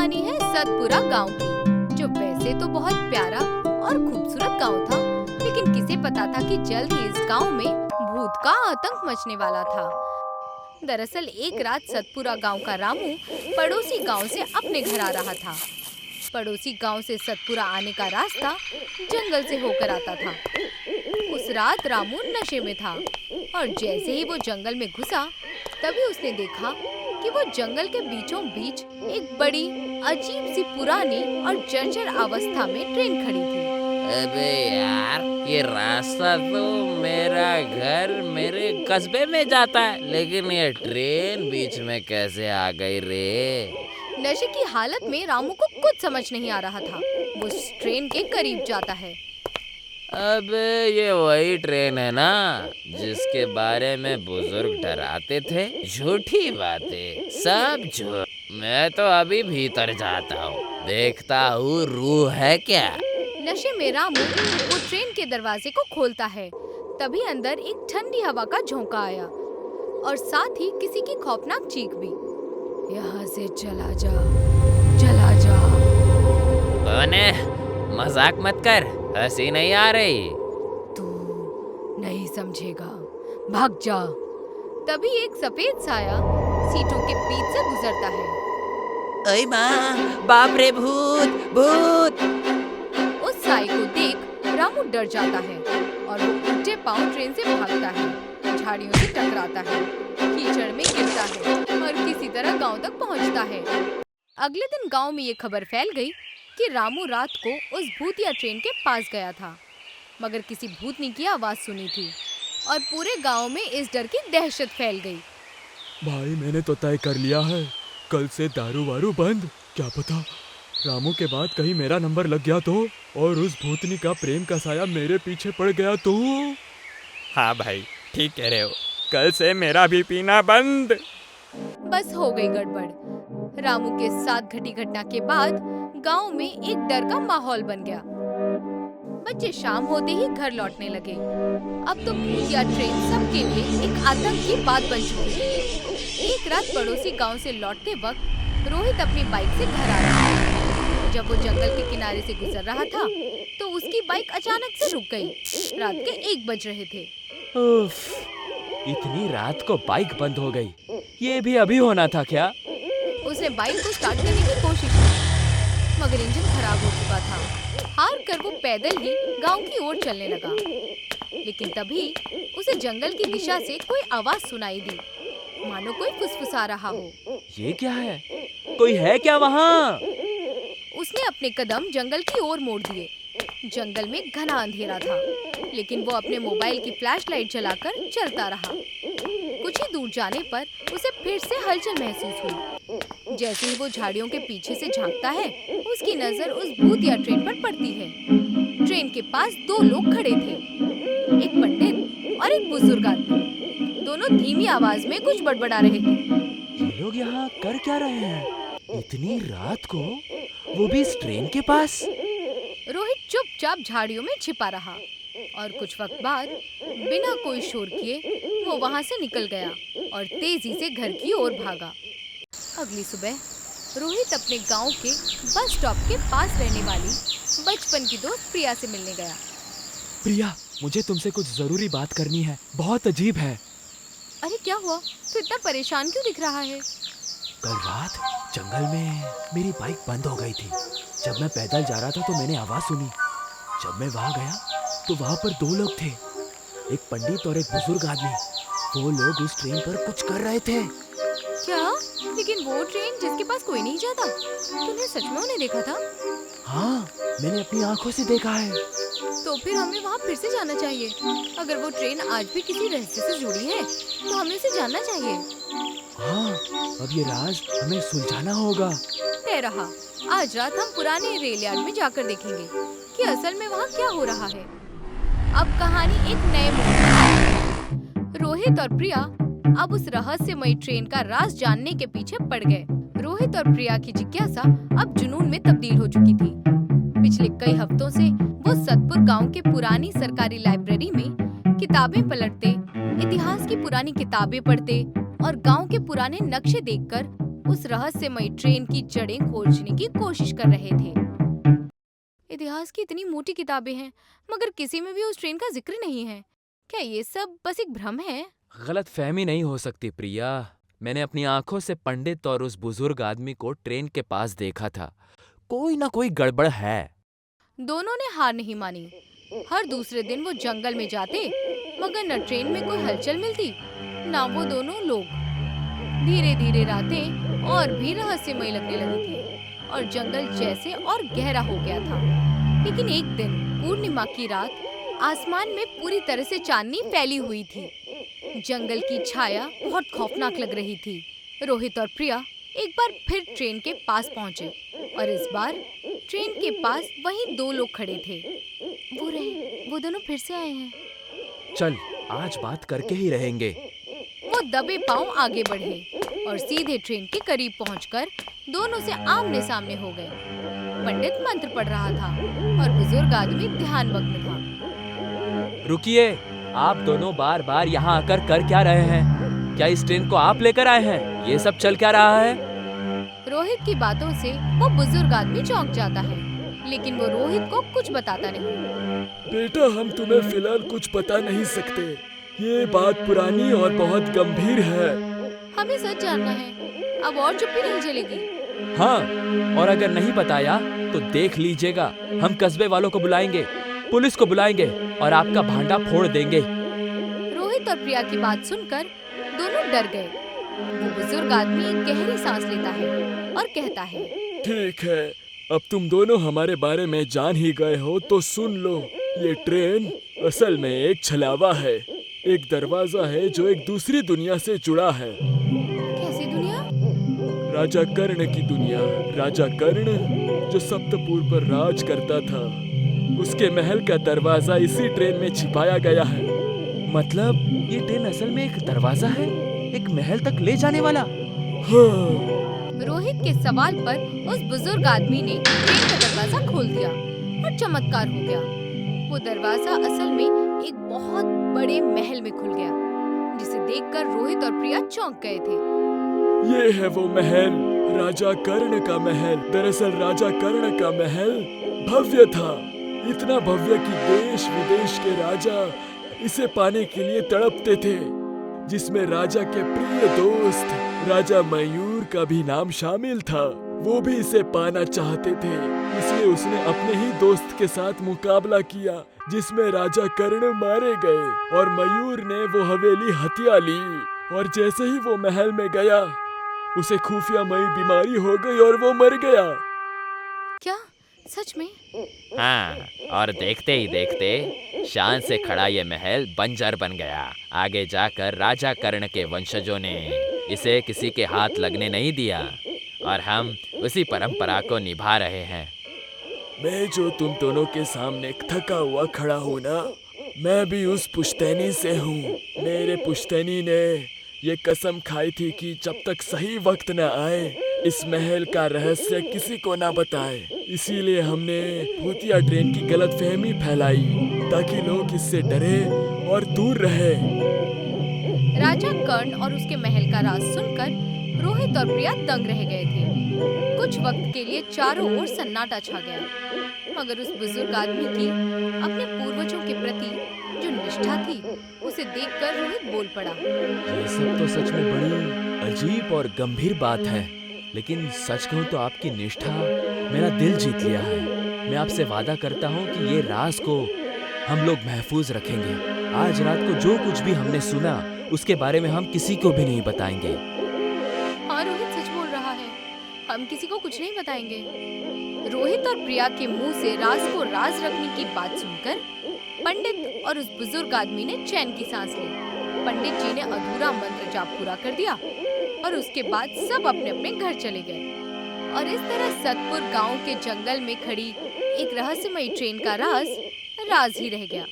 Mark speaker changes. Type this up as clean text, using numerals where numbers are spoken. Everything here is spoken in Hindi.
Speaker 1: कहानी है सतपुरा गांव की, जो वैसे तो बहुत प्यारा और खूबसूरत गांव था, लेकिन किसे पता था कि जल्द ही इस गांव में भूत का आतंक मचने वाला था। दरअसल एक रात सतपुरा गांव का रामू पड़ोसी गांव से अपने घर आ रहा था। पड़ोसी गांव से सतपुरा आने का रास्ता जंगल से होकर आता था। उस रात रामू नशे में था और जैसे ही वो जंगल में घुसा, तभी उसने देखा कि वो जंगल के बीचों बीच एक बड़ी अजीब सी पुरानी और जर्जर अवस्था में ट्रेन खड़ी थी।
Speaker 2: अबे यार, ये रास्ता तो मेरा घर मेरे कस्बे में जाता है, लेकिन ये ट्रेन बीच में कैसे आ गई रे?
Speaker 1: नशे की हालत में रामू को कुछ समझ नहीं आ रहा था। वो उस ट्रेन के करीब जाता है।
Speaker 2: अबे ये वही ट्रेन है ना, जिसके बारे में बुजुर्ग डराते थे। झूठी बातें, सब झूठ। मैं तो अभी भीतर जाता हूँ, देखता हूँ रूह है क्या।
Speaker 1: नशे में रामू वो ट्रेन के दरवाजे को खोलता है। तभी अंदर एक ठंडी हवा का झोंका आया और साथ ही किसी की खौफनाक चीख भी। यहाँ से चला जा, चला जा।
Speaker 2: कौने? मजाक मत कर, हंसी नहीं आ रही।
Speaker 1: तू नहीं समझेगा, भाग जा। तभी एक सफेद साया सीटों के बीच से गुजरता है।
Speaker 2: अरे माँ, बाप रे, भूत भूत!
Speaker 1: उस साई को देख रामू डर जाता है और वो उल्टे पांव ट्रेन से भागता है, झाड़ियों से टकराता है, कीचड़ में गिरता है और किसी तरह गांव तक पहुंचता है। अगले दिन गांव में ये खबर फैल गई कि रामू रात को उस भूतिया ट्रेन के पास गया था, मगर किसी भूतनी की आवाज सुनी थी और पूरे गांव में इस डर की दहशत फैल गई।
Speaker 3: भाई, मैंने तो तय कर लिया है, कल से दारू वारू बंद। क्या पता रामू के बाद कहीं मेरा नंबर लग गया तो, और उस भूतनी का प्रेम का साया मेरे पीछे पड़ गया तो। हाँ भाई, ठीक कह रहे हो, कल से मेरा भी पीना बंद।
Speaker 1: बस हो गई गड़बड़। रामू के साथ घटी घटना के बाद गांव में एक डर का माहौल बन गया। बच्चे शाम होते ही घर लौटने लगे। अब तो भूतिया ट्रेन सबके लिए एक आतंक की बात बन चुकी थी। एक रात पड़ोसी गांव से लौटते वक्त रोहित अपनी बाइक से घर आ रहा था। जब वो जंगल के किनारे से गुजर रहा था, तो उसकी बाइक अचानक से रुक गई। रात के 1 बज रहे थे।
Speaker 3: उफ, इतनी रात को बाइक बंद हो गई, ये भी अभी होना था क्या?
Speaker 1: उसने बाइक को स्टार्ट करने की कोशिश की, मगर इंजन खराब हो चुका था। हार कर वो पैदल ही गांव की ओर चलने लगा। लेकिन तभी उसे जंगल की दिशा से कोई आवाज सुनाई दी, मानो कोई फुसफुसा रहा हो।
Speaker 3: ये क्या है? कोई है क्या वहाँ?
Speaker 1: उसने अपने कदम जंगल की ओर मोड़ दिए। जंगल में घना अंधेरा था, लेकिन वो अपने मोबाइल की फ्लैशलाइट जलाकर चलता रहा। कुछ ही दूर जाने पर उसे फिर से हलचल महसूस हुई। जैसे ही वो झाड़ियों के पीछे से झांकता है, उसकी नजर उस भूतिया ट्रेन पर पड़ती है। ट्रेन के पास 2 लोग खड़े थे, एक पंडित और एक बुजुर्ग आदमी। दोनों धीमी आवाज में कुछ बड़बड़ा रहे थे।
Speaker 3: ये लोग यहाँ कर क्या रहे हैं इतनी रात को, वो भी इस ट्रेन के पास?
Speaker 1: रोहित चुपचाप झाड़ियों में छिपा रहा और कुछ वक्त बाद बिना कोई शोर किए वो वहां से निकल गया और तेजी से घर की ओर भागा। अगली सुबह रोहित अपने गांव के बस स्टॉप के पास रहने वाली बचपन की दोस्त प्रिया से मिलने गया।
Speaker 3: प्रिया, मुझे तुमसे कुछ जरूरी बात करनी है, बहुत अजीब है।
Speaker 1: अरे क्या हुआ? तू इतना परेशान क्यों दिख रहा है?
Speaker 3: कल रात जंगल में मेरी बाइक बंद हो गई थी। जब मैं पैदल जा रहा था तो मैंने आवाज सुनी। जब मैं वहाँ गया तो वहाँ पर 2 लोग थे, एक पंडित और एक बुजुर्ग आदमी। वो लोग उस ट्रेन पर कुछ कर रहे थे।
Speaker 1: क्या? लेकिन वो ट्रेन जिसके पास कोई नहीं जाता, तूने सच में उन्हें देखा था?
Speaker 3: हाँ, मैंने अपनी आंखों से देखा है।
Speaker 1: तो फिर हमें वहाँ फिर से जाना चाहिए। अगर वो ट्रेन आज भी किसी रहस्य से जुड़ी है, तो हमें उसे जानना चाहिए।
Speaker 3: हाँ, अब ये राज हमें सुलझाना होगा।
Speaker 1: तय रहा, आज रात हम पुराने रेल यार्ड में जाकर देखेंगे कि असल में वहाँ क्या हो रहा है। अब कहानी एक नए मोड़ पर आई। रोहित और प्रिया अब उस रहस्यमयी ट्रेन का राज जानने के पीछे पड़ गए। रोहित और प्रिया की जिज्ञासा अब जुनून में तब्दील हो चुकी थी। पिछले कई हफ्तों से वो सतपुर गांव के पुरानी सरकारी लाइब्रेरी में किताबें पलटते, इतिहास की पुरानी किताबें पढ़ते और गांव के पुराने नक्शे देखकर उस रहस्यमयी ट्रेन की जड़ें खोजने की कोशिश कर रहे थे। इतिहास की इतनी मोटी किताबें हैं, मगर किसी में भी उस ट्रेन का जिक्र नहीं है। क्या ये सब बस एक भ्रम है?
Speaker 4: गलत फहमी नहीं हो सकती प्रिया। मैंने अपनी आंखों से पंडित और उस बुजुर्ग आदमी को ट्रेन के पास देखा था। कोई ना कोई गड़बड़ है।
Speaker 1: दोनों ने हार नहीं मानी। हर दूसरे दिन वो जंगल में जाते, मगर न ट्रेन में कोई हलचल मिलती, ना वो दोनों लोग। धीरे धीरे रातें और भी रहस्यमयी लगने लगी थी और जंगल जैसे और गहरा हो गया था। लेकिन एक दिन पूर्णिमा की रात आसमान में पूरी तरह से चांदनी फैली हुई थी। जंगल की छाया बहुत खौफनाक लग रही थी। रोहित और प्रिया एक बार फिर ट्रेन के पास पहुंचे और इस बार ट्रेन के पास वही दो लोग खड़े थे। वो रहे, वो दोनों फिर से आए हैं।
Speaker 4: चल, आज बात करके ही रहेंगे।
Speaker 1: वो दबे पांव आगे बढ़े और सीधे ट्रेन के करीब पहुंचकर दोनों से आमने सामने हो गए। पंडित मंत्र पढ़ रहा था और बुजुर्ग आदमी ध्यानमग्न था।
Speaker 4: रुकिए, आप दोनों बार बार यहाँ आकर कर क्या रहे हैं? क्या इस ट्रेन को आप लेकर आए हैं? ये सब चल क्या रहा है?
Speaker 1: रोहित की बातों से वो बुजुर्ग आदमी चौंक जाता है, लेकिन वो रोहित को कुछ बताता नहीं।
Speaker 3: बेटा, हम तुम्हें फिलहाल कुछ बता नहीं सकते। ये बात पुरानी और बहुत गंभीर है।
Speaker 1: हमें सच जानना है, अब और चुप्पी नहीं चलेगी।
Speaker 4: हाँ, और अगर नहीं बताया तो देख लीजिएगा, हम कस्बे वालों को बुलाएंगे, पुलिस को बुलाएंगे और आपका भांडा फोड़ देंगे।
Speaker 1: रोहित और प्रिया की बात सुनकर दोनों डर गए। वो बुजुर्ग आदमी एक गहरी सांस लेता है और कहता है,
Speaker 3: ठीक है, अब तुम दोनों हमारे बारे में जान ही गए हो तो सुन लो। ये ट्रेन असल में एक छलावा है, एक दरवाजा है जो एक दूसरी दुनिया से जुड़ा है।
Speaker 1: कैसी दुनिया?
Speaker 3: राजा कर्ण की दुनिया। राजा कर्ण जो सप्तपुर पर राज करता था, उसके महल का दरवाजा इसी ट्रेन में छिपाया गया है।
Speaker 4: मतलब ये ट्रेन असल में एक दरवाजा है, एक महल तक ले जाने वाला?
Speaker 3: हाँ।
Speaker 1: रोहित के सवाल पर उस बुजुर्ग आदमी ने ट्रेन का दरवाजा खोल दिया और चमत्कार हो गया। वो दरवाजा असल में एक बहुत बड़े महल में खुल गया, जिसे देखकर रोहित और प्रिया चौंक गए थे।
Speaker 3: ये है वो महल, राजा कर्ण का महल। दरअसल राजा कर्ण का महल भव्य था, इतना भव्य कि देश विदेश के राजा इसे पाने के लिए तड़पते थे, जिसमें राजा के प्रिय दोस्त राजा मयूर का भी नाम शामिल था। वो भी इसे पाना चाहते थे, इसलिए उसने अपने ही दोस्त के साथ मुकाबला किया, जिसमें राजा कर्ण मारे गए और मयूर ने वो हवेली हथिया ली। और जैसे ही वो महल में गया, उसे खुफियामयी बीमारी हो गई और वो मर गया।
Speaker 1: क्या सच में?
Speaker 2: हाँ, और देखते ही देखते शान से खड़ा ये महल बंजर बन गया। आगे जाकर राजा कर्ण के वंशजों ने इसे किसी के हाथ लगने नहीं दिया और हम उसी परंपरा को निभा रहे हैं।
Speaker 3: मैं जो तुम दोनों के सामने थका हुआ खड़ा हूँ ना, मैं भी उस पुश्तैनी से हूँ। मेरे पुश्तैनी ने ये कसम खाई थी कि जब तक सही वक्त न आए, इस महल का रहस्य किसी को ना बताए। इसीलिए हमने भूतिया ट्रेन की गलतफहमी फैलाई, ताकि लोग इससे डरे और दूर रहे।
Speaker 1: राजा कर्ण और उसके महल का राज सुनकर रोहित और प्रिया दंग रह गए थे। कुछ वक्त के लिए चारों ओर सन्नाटा छा गया, मगर उस बुजुर्ग आदमी की अपने पूर्वजों के प्रति जो निष्ठा थी, उसे देखकर रोहित बोल पड़ा।
Speaker 4: ये सब तो सच में बड़ी अजीब और गंभीर बात है, लेकिन सच कहूँ तो आपकी निष्ठा मेरा दिल जीत लिया है। मैं आपसे वादा करता हूँ कि ये राज को हम लोग महफूज रखेंगे। आज रात को जो कुछ भी हमने सुना, उसके बारे में हम किसी को भी नहीं बताएंगे।
Speaker 1: हाँ, रोहित सच बोल रहा है, हम किसी को कुछ नहीं बताएंगे। रोहित और प्रिया के मुंह से राज को राज रखने की बात सुनकर पंडित और उस बुजुर्ग आदमी ने चैन की सांस ली। पंडित जी ने अधूरा मंत्र जाप पूरा कर दिया और उसके बाद सब अपने अपने घर चले गए। और इस तरह सतपुर गांव के जंगल में खड़ी एक रहस्यमयी ट्रेन का राज ही रह गया।